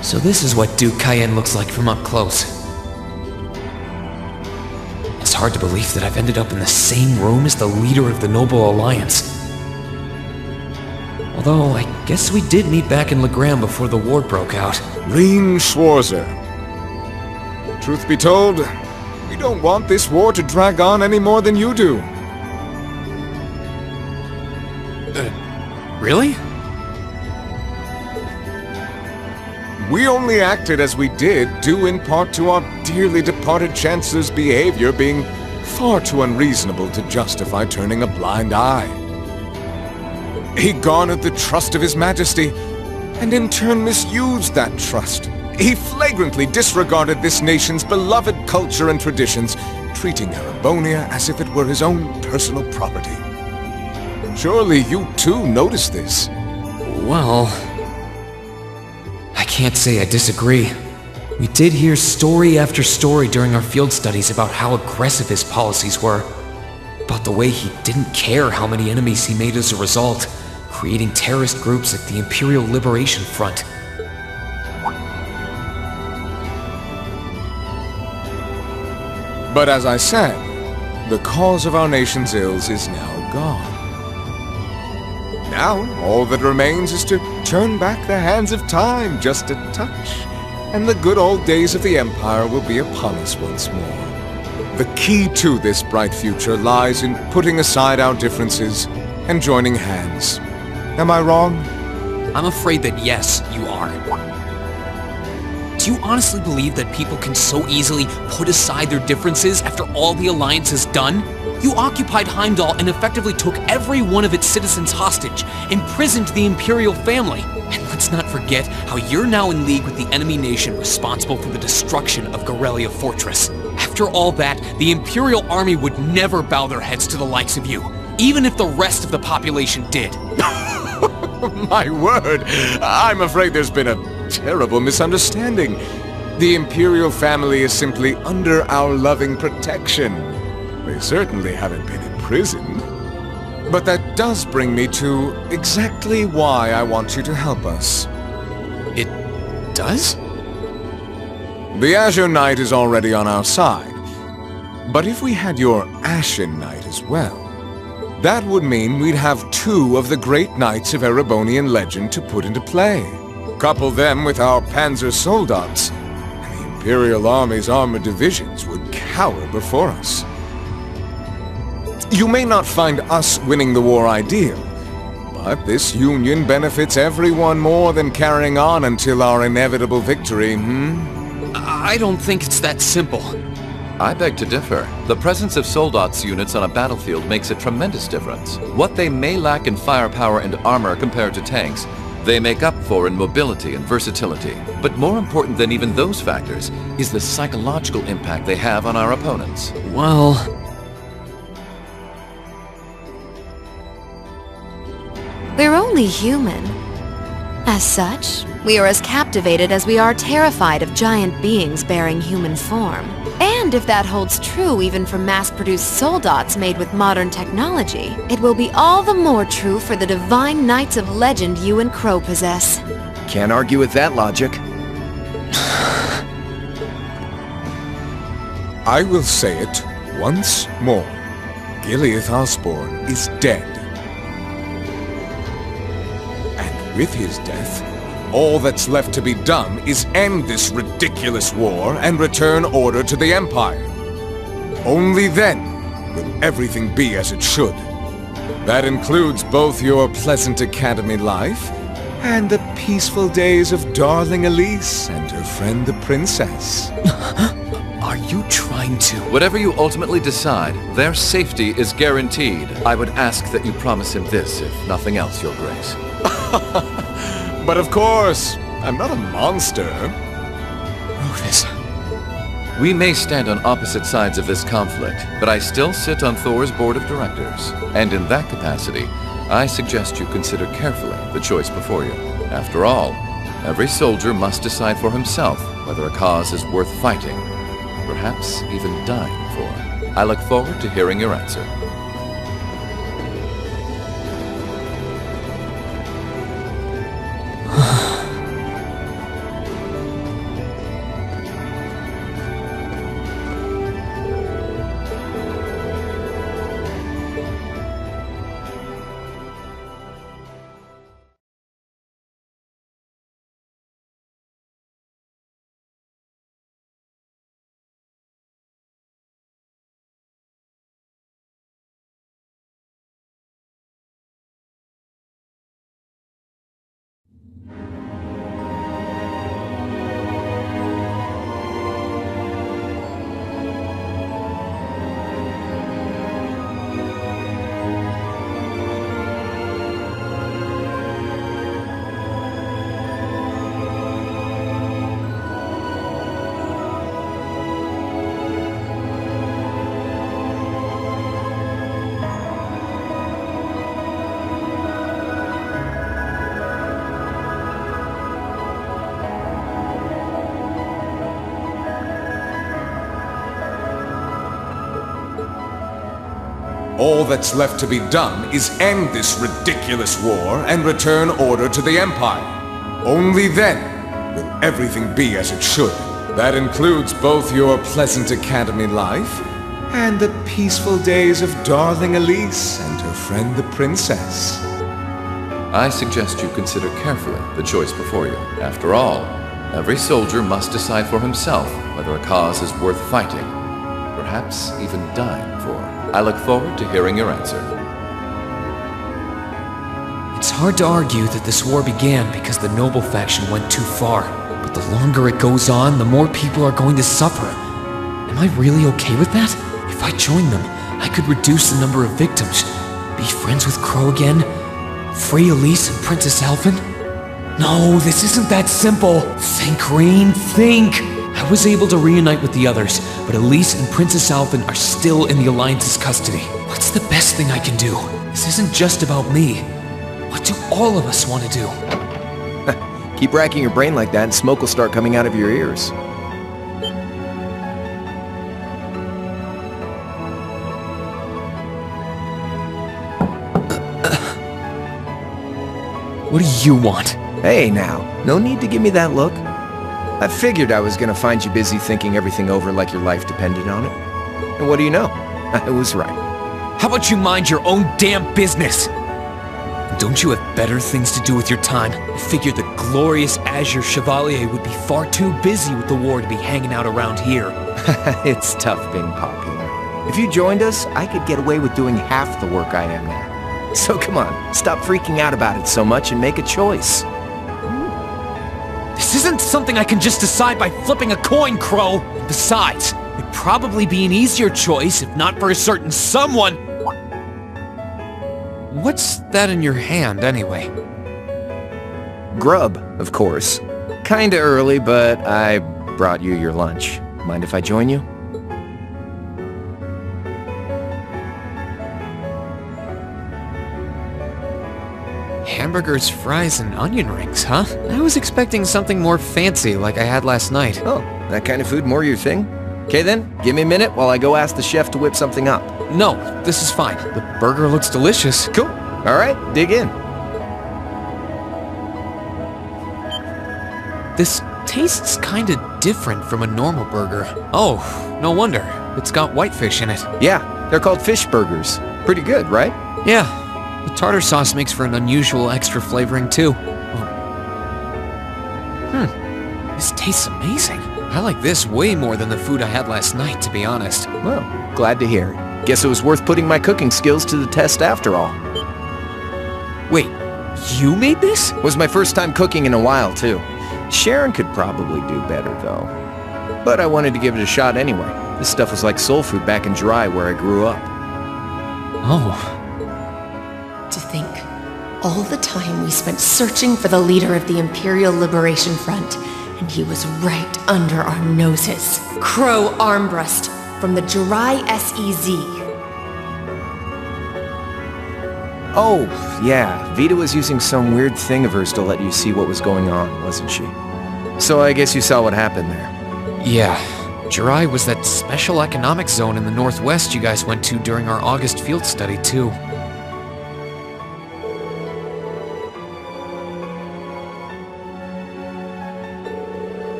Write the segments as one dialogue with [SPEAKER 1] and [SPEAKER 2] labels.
[SPEAKER 1] So this is what Duke Cayenne looks like from up close. It's hard to believe that I've ended up in the same room as the leader of the Noble Alliance. Although, I guess we did meet back in Legram before the war broke out.
[SPEAKER 2] Rean Schwarzer. Truth be told, we don't want this war to drag on any more than you do.
[SPEAKER 1] Really?
[SPEAKER 2] We only acted as we did, due in part to our dearly departed Chancellor's behavior being far too unreasonable to justify turning a blind eye. He garnered the trust of His Majesty, and in turn misused that trust. He flagrantly disregarded this nation's beloved culture and traditions, treating Erebonia as if it were his own personal property. Surely you too noticed this.
[SPEAKER 1] Well, I can't say I disagree. We did hear story after story during our field studies about how aggressive his policies were, about the way he didn't care how many enemies he made as a result, creating terrorist groups like the Imperial Liberation Front.
[SPEAKER 2] But as I said, the cause of our nation's ills is now gone. Now, all that remains is to turn back the hands of time just a touch, and the good old days of the Empire will be upon us once more. The key to this bright future lies in putting aside our differences and joining hands. Am I wrong?
[SPEAKER 1] I'm afraid that yes, you are. Do you honestly believe that people can so easily put aside their differences after all the Alliance has done? You occupied Heimdall and effectively took every one of its citizens hostage, imprisoned the Imperial family. And let's not forget how you're now in league with the enemy nation responsible for the destruction of Gorelia Fortress. After all that, the Imperial army would never bow their heads to the likes of you, even if the rest of the population did.
[SPEAKER 2] My word! I'm afraid there's been a terrible misunderstanding. The Imperial family is simply under our loving protection. They certainly haven't been imprisoned. But that does bring me to exactly why I want you to help us.
[SPEAKER 1] It does?
[SPEAKER 2] The Azure Knight is already on our side. But if we had your Ashen Knight as well, that would mean we'd have two of the great knights of Erebonian legend to put into play. Couple them with our Panzer Soldats, and the Imperial Army's armored divisions would cower before us. You may not find us winning the war ideal, but this union benefits everyone more than carrying on until our inevitable victory,
[SPEAKER 1] I don't think it's that simple.
[SPEAKER 3] I beg to differ. The presence of Soldats units on a battlefield makes a tremendous difference. What they may lack in firepower and armor compared to tanks, they make up for in mobility and versatility. But more important than even those factors is the psychological impact they have on our opponents.
[SPEAKER 1] Well,
[SPEAKER 4] we're only human. As such, we are as captivated as we are terrified of giant beings bearing human form. And if that holds true even for mass-produced Soldats made with modern technology, it will be all the more true for the divine knights of legend you and Crow possess.
[SPEAKER 5] Can't argue with that logic.
[SPEAKER 2] I will say it once more. Gilliath Osborne is dead. And with his death, all that's left to be done is end this ridiculous war and return order to the Empire. Only then will everything be as it should. That includes both your pleasant academy life and the peaceful days of darling Elise and her friend the princess.
[SPEAKER 1] Are you trying to...
[SPEAKER 3] Whatever you ultimately decide, their safety is guaranteed. I would ask that you promise him this, if nothing else, Your Grace.
[SPEAKER 2] But of course, I'm not a monster.
[SPEAKER 1] Rufus.
[SPEAKER 3] We may stand on opposite sides of this conflict, but I still sit on Thor's board of directors. And in that capacity, I suggest you consider carefully the choice before you. After all, every soldier must decide for himself whether a cause is worth fighting, perhaps even dying for. I look forward to hearing your answer.
[SPEAKER 2] All that's left to be done is end this ridiculous war and return order to the Empire. Only then will everything be as it should. That includes both your pleasant academy life and the peaceful days of darling Elise and her friend the princess.
[SPEAKER 3] I suggest you consider carefully the choice before you. After all, every soldier must decide for himself whether a cause is worth fighting, perhaps even dying for. I look forward to hearing your answer.
[SPEAKER 1] It's hard to argue that this war began because the noble faction went too far. But the longer it goes on, the more people are going to suffer. Am I really okay with that? If I join them, I could reduce the number of victims, be friends with Crow again, free Elise and Princess Elfin. No, this isn't that simple. Think, Rean, think! I was able to reunite with the others, but Elise and Princess Elfin are still in the Alliance's custody. What's the best thing I can do? This isn't just about me. What do all of us want to do?
[SPEAKER 5] Keep racking your brain like that and smoke will start coming out of your ears.
[SPEAKER 1] What do you want?
[SPEAKER 5] Hey now, no need to give me that look. I figured I was gonna find you busy thinking everything over like your life depended on it. And what do you know? I was right.
[SPEAKER 1] How about you mind your own damn business? Don't you have better things to do with your time? I figured the glorious Azure Chevalier would be far too busy with the war to be hanging out around here.
[SPEAKER 5] It's tough being popular. If you joined us, I could get away with doing half the work I am now. So come on, stop freaking out about it so much and make a choice.
[SPEAKER 1] This isn't something I can just decide by flipping a coin, Crow. Besides, it'd probably be an easier choice if not for a certain someone. What's that in your hand, anyway?
[SPEAKER 5] Grub, of course. Kinda early, but I brought you your lunch. Mind if I join you?
[SPEAKER 1] Hamburgers, fries, and onion rings, huh? I was expecting something more fancy like I had last night.
[SPEAKER 5] Oh, that kind of food more your thing? Okay then, give me a minute while I go ask the chef to whip something up.
[SPEAKER 1] No, this is fine. The burger looks delicious.
[SPEAKER 5] Cool. Alright, dig in.
[SPEAKER 1] This tastes kinda different from a normal burger. Oh, no wonder. It's got whitefish in it.
[SPEAKER 5] Yeah, They're called fish burgers. Pretty good, right?
[SPEAKER 1] Yeah, the tartar sauce makes for an unusual extra flavoring too. This tastes amazing. I like this way more than the food I had last night, to be honest.
[SPEAKER 5] Well, glad to hear it. Guess it was worth putting my cooking skills to the test after all.
[SPEAKER 1] Wait, you made this?
[SPEAKER 5] Was my first time cooking in a while, too. Sharon could probably do better, though. But I wanted to give it a shot anyway. This stuff was like soul food back in Jurai, where I grew up.
[SPEAKER 1] Oh.
[SPEAKER 6] To think, all the time we spent searching for the leader of the Imperial Liberation Front, and he was right under our noses. Crow Armbrust from the Jurai SEZ.
[SPEAKER 5] Oh, yeah. Vita was using some weird thing of hers to let you see what was going on, wasn't she? So I guess you saw what happened there.
[SPEAKER 1] Yeah. Jurai was that special economic zone in the Northwest you guys went to during our August field study, too.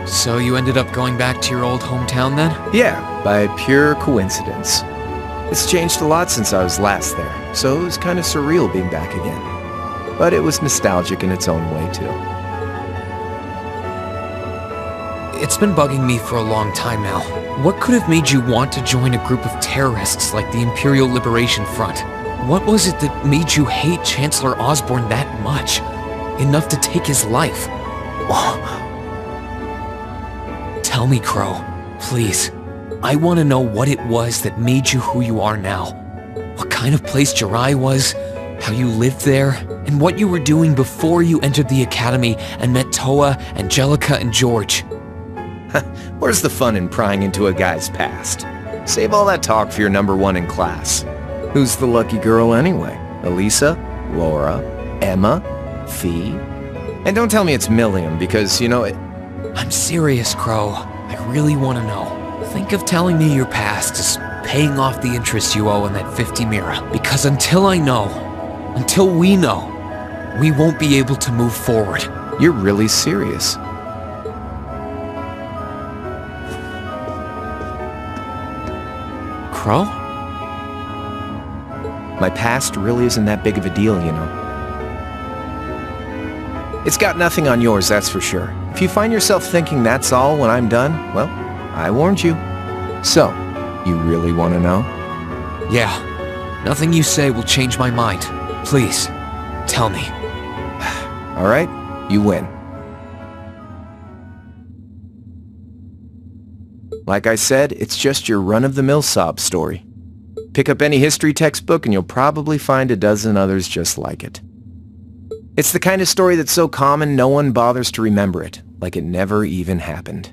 [SPEAKER 1] So you ended up going back to your old hometown then?
[SPEAKER 5] Yeah, by pure coincidence. It's changed a lot since I was last there, so it was kind of surreal being back again. But it was nostalgic in its own way, too.
[SPEAKER 1] It's been bugging me for a long time now. What could have made you want to join a group of terrorists like the Imperial Liberation Front? What was it that made you hate Chancellor Osborne that much? Enough to take his life? Tell me, Crow. Please. I want to know what it was that made you who you are now. What kind of place Jurai was, how you lived there, and what you were doing before you entered the academy and met Toa, Angelica, and George.
[SPEAKER 5] Where's the fun in prying into a guy's past? Save all that talk for your number one in class. Who's the lucky girl anyway? Elisa? Laura? Emma? Fee? And don't tell me it's Milliam, because, you know,
[SPEAKER 1] I'm serious, Crow. I really want to know. Think of telling me your past as paying off the interest you owe on that 50 mira. Because until I know, until we know, we won't be able to move forward.
[SPEAKER 5] You're really serious.
[SPEAKER 1] Crow?
[SPEAKER 5] My past really isn't that big of a deal, you know. It's got nothing on yours, that's for sure. If you find yourself thinking that's all when I'm done, well, I warned you. So, you really want to know?
[SPEAKER 1] Yeah. Nothing you say will change my mind. Please, tell me.
[SPEAKER 5] All right, you win. Like I said, it's just your run-of-the-mill sob story. Pick up any history textbook and you'll probably find a dozen others just like it. It's the kind of story that's so common no one bothers to remember it, like it never even happened.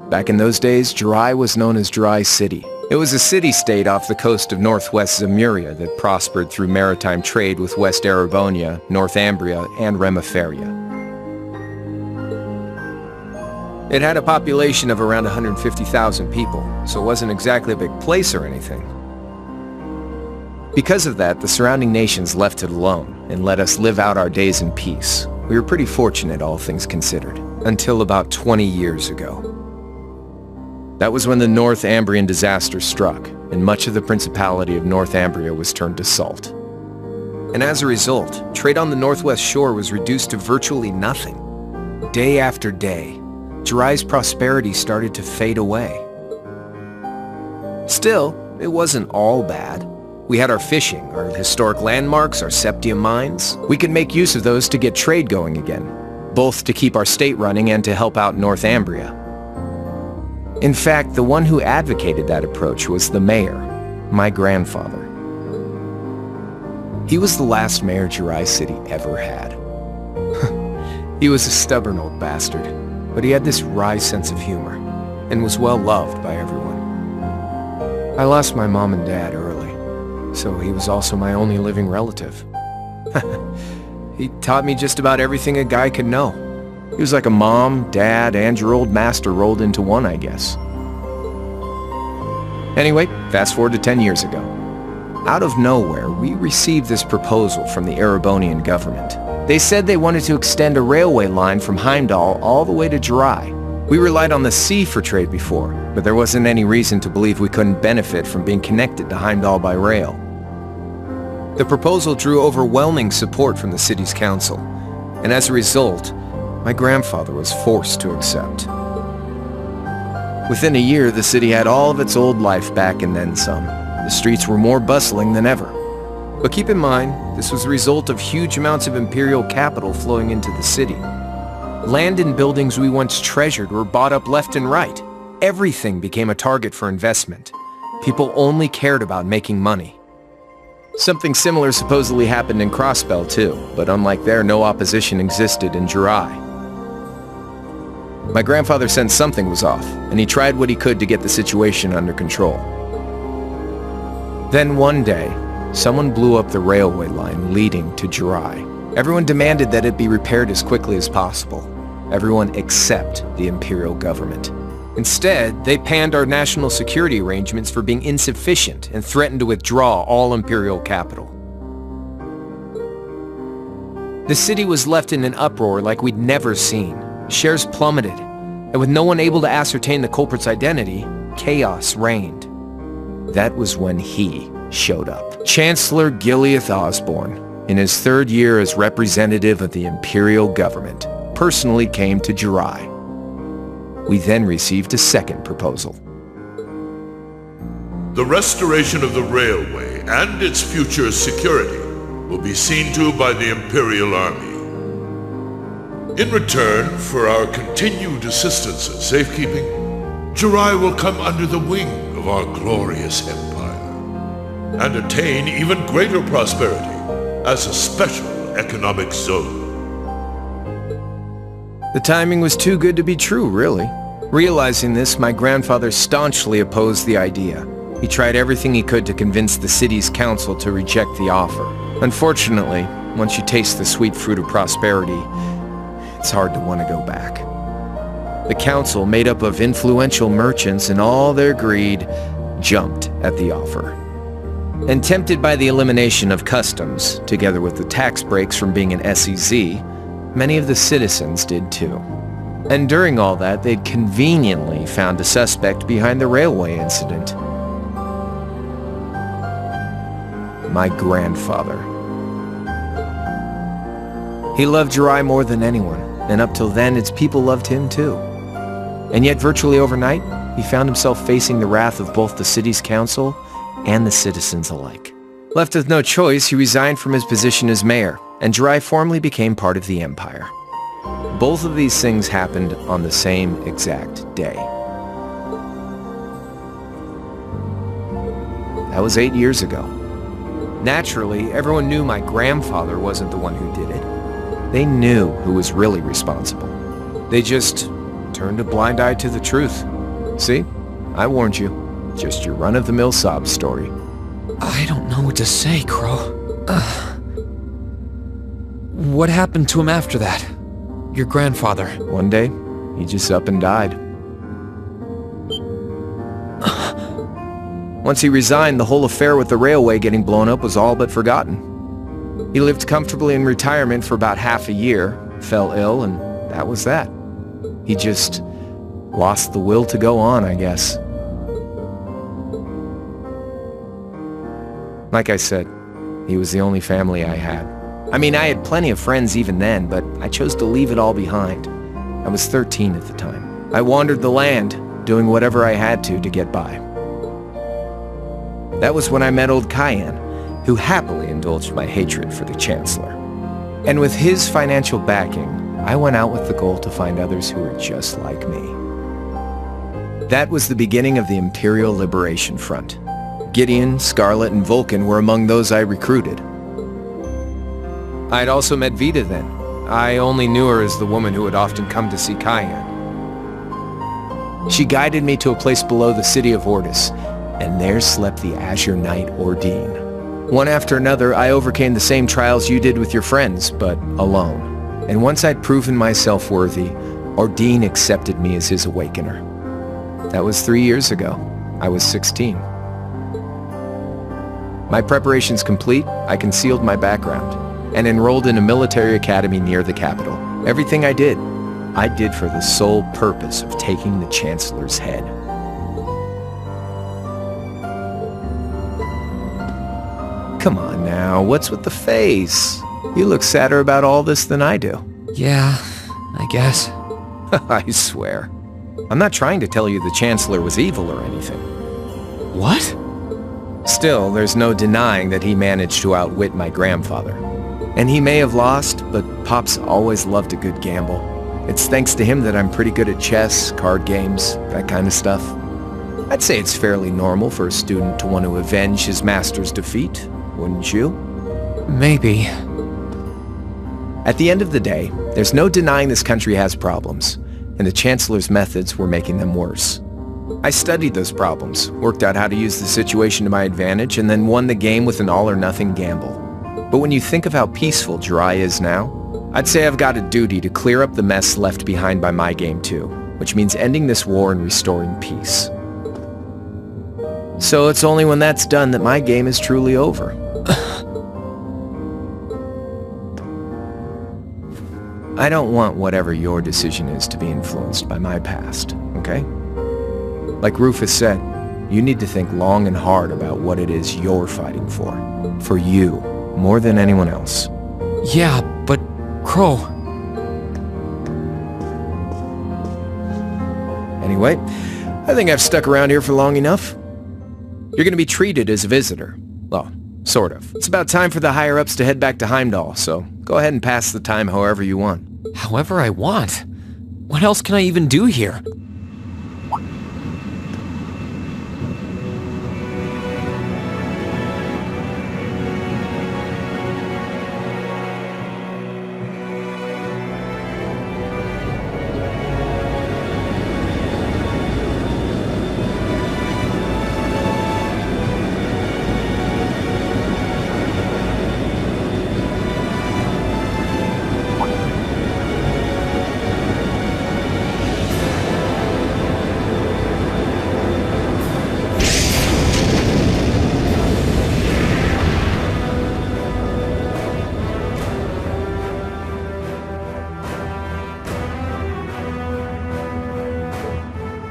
[SPEAKER 5] Back in those days, Jurai was known as Jurai City. It was a city-state off the coast of northwest Zamuria that prospered through maritime trade with West Erebonia, North Ambria, and Remiferia. It had a population of around 150,000 people, so it wasn't exactly a big place or anything. Because of that, the surrounding nations left it alone and let us live out our days in peace. We were pretty fortunate, all things considered, until about 20 years ago. That was when the North Ambrian disaster struck, and much of the Principality of North Ambria was turned to salt. And as a result, trade on the northwest shore was reduced to virtually nothing. Day after day, Jurai's prosperity started to fade away. Still, it wasn't all bad. We had our fishing, our historic landmarks, our septium mines. We could make use of those to get trade going again, both to keep our state running and to help out North Ambria. In fact, the one who advocated that approach was the mayor, my grandfather. He was the last mayor Jurai City ever had. He was a stubborn old bastard, but he had this wry sense of humor, and was well loved by everyone. I lost my mom and dad early, so he was also my only living relative. He taught me just about everything a guy could know. He was like a mom, dad, and your old master rolled into one, I guess. Anyway, fast forward to 10 years ago. Out of nowhere, we received this proposal from the Erebonian government. They said they wanted to extend a railway line from Heimdall all the way to Jurai. We relied on the sea for trade before, but there wasn't any reason to believe we couldn't benefit from being connected to Heimdall by rail. The proposal drew overwhelming support from the city's council, and as a result, my grandfather was forced to accept. Within a year, the city had all of its old life back and then some. The streets were more bustling than ever. But keep in mind, this was the result of huge amounts of imperial capital flowing into the city. Land and buildings we once treasured were bought up left and right. Everything became a target for investment. People only cared about making money. Something similar supposedly happened in Crossbell too, but unlike there, no opposition existed in Jurai. My grandfather sensed something was off, and he tried what he could to get the situation under control. Then one day, someone blew up the railway line leading to Jurai. Everyone demanded that it be repaired as quickly as possible. Everyone except the imperial government. Instead, they panned our national security arrangements for being insufficient and threatened to withdraw all imperial capital. The city was left in an uproar like we'd never seen. Shares plummeted, and with no one able to ascertain the culprit's identity, chaos reigned. That was when he showed up. Chancellor Gilliath Osborne, in his third year as representative of the imperial government, personally came to Jurai. We then received a second proposal.
[SPEAKER 7] The restoration of the railway and its future security will be seen to by the Imperial Army. In return for our continued assistance in safekeeping, Jurai will come under the wing of our glorious empire and attain even greater prosperity as a special economic zone.
[SPEAKER 5] The timing was too good to be true, really. Realizing this, my grandfather staunchly opposed the idea. He tried everything he could to convince the city's council to reject the offer. Unfortunately, once you taste the sweet fruit of prosperity, it's hard to want to go back. The council, made up of influential merchants and all their greed, jumped at the offer. And tempted by the elimination of customs, together with the tax breaks from being an SEZ, many of the citizens did too. And during all that, they'd conveniently found a suspect behind the railway incident. My grandfather. He loved Jurai more than anyone, and up till then, its people loved him too. And yet, virtually overnight, he found himself facing the wrath of both the city's council and the citizens alike. Left with no choice, he resigned from his position as mayor, and Jurai formally became part of the empire. Both of these things happened on the same exact day. That was 8 years ago. Naturally, everyone knew my grandfather wasn't the one who did it. They knew who was really responsible. They just turned a blind eye to the truth. See? I warned you. Just your run-of-the-mill sob story.
[SPEAKER 1] I don't know what to say, Crow. What happened to him after that? Your grandfather.
[SPEAKER 5] One day, he just up and died. Once he resigned, the whole affair with the railway getting blown up was all but forgotten. He lived comfortably in retirement for about half a year, fell ill, and that was that. He just lost the will to go on, I guess. Like I said, he was the only family I had. I mean, I had plenty of friends even then, but I chose to leave it all behind. I was 13 at the time. I wandered the land, doing whatever I had to get by. That was when I met old Cayenne, who happily indulged my hatred for the Chancellor. And with his financial backing, I went out with the goal to find others who were just like me. That was the beginning of the Imperial Liberation Front. Gideon, Scarlet, and Vulcan were among those I recruited. I had also met Vita then. I only knew her as the woman who would often come to see Cayenne. She guided me to a place below the city of Ordis, and there slept the Azure Knight Ordine. One after another, I overcame the same trials you did with your friends, but alone. And once I'd proven myself worthy, Ordine accepted me as his awakener. That was 3 years ago, I was 16. My preparations complete, I concealed my background and enrolled in a military academy near the capital. Everything I did for the sole purpose of taking the Chancellor's head. Come on now, what's with the face? You look sadder about all this than I do.
[SPEAKER 1] Yeah, I guess.
[SPEAKER 5] I swear. I'm not trying to tell you the Chancellor was evil or anything.
[SPEAKER 1] What?
[SPEAKER 5] Still, there's no denying that he managed to outwit my grandfather. And he may have lost, but Pop's always loved a good gamble. It's thanks to him that I'm pretty good at chess, card games, that kind of stuff. I'd say it's fairly normal for a student to want to avenge his master's defeat, wouldn't you?
[SPEAKER 1] Maybe.
[SPEAKER 5] At the end of the day, there's no denying this country has problems, and the Chancellor's methods were making them worse. I studied those problems, worked out how to use the situation to my advantage, and then won the game with an all-or-nothing gamble. But when you think of how peaceful Jurai is now, I'd say I've got a duty to clear up the mess left behind by my game too, which means ending this war and restoring peace. So it's only when that's done that my game is truly over. I don't want whatever your decision is to be influenced by my past, okay? Like Rufus said, you need to think long and hard about what it is you're fighting for. For you, more than anyone else.
[SPEAKER 1] Yeah, but Crow...
[SPEAKER 5] Anyway, I think I've stuck around here for long enough. You're gonna be treated as a visitor. Well, sort of. It's about time for the higher-ups to head back to Heimdall, so go ahead and pass the time however you want.
[SPEAKER 1] However I want? What else can I even do here?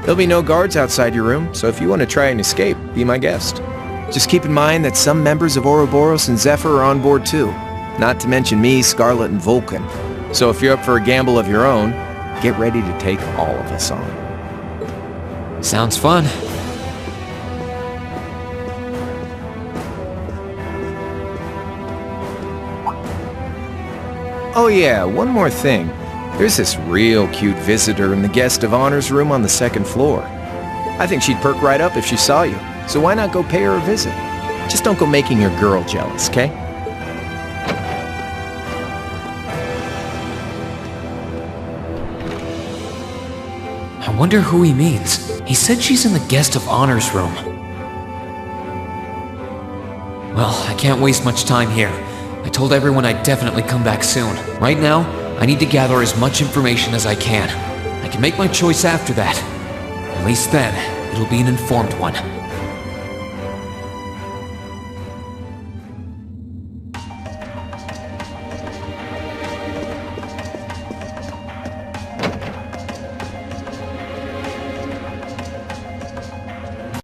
[SPEAKER 5] There'll be no guards outside your room, so if you want to try and escape, be my guest. Just keep in mind that some members of Ouroboros and Zephyr are on board too. Not to mention me, Scarlet, and Vulcan. So if you're up for a gamble of your own, get ready to take all of us on.
[SPEAKER 1] Sounds fun.
[SPEAKER 5] Oh yeah, one more thing. There's this real cute visitor in the guest of honors room on the second floor. I think she'd perk right up if she saw you, so why not go pay her a visit? Just don't go making your girl jealous, okay?
[SPEAKER 1] I wonder who he means. He said she's in the guest of honors room. Well, I can't waste much time here. I told everyone I'd definitely come back soon. Right now, I need to gather as much information as I can. I can make my choice after that. At least then, it'll be an informed one.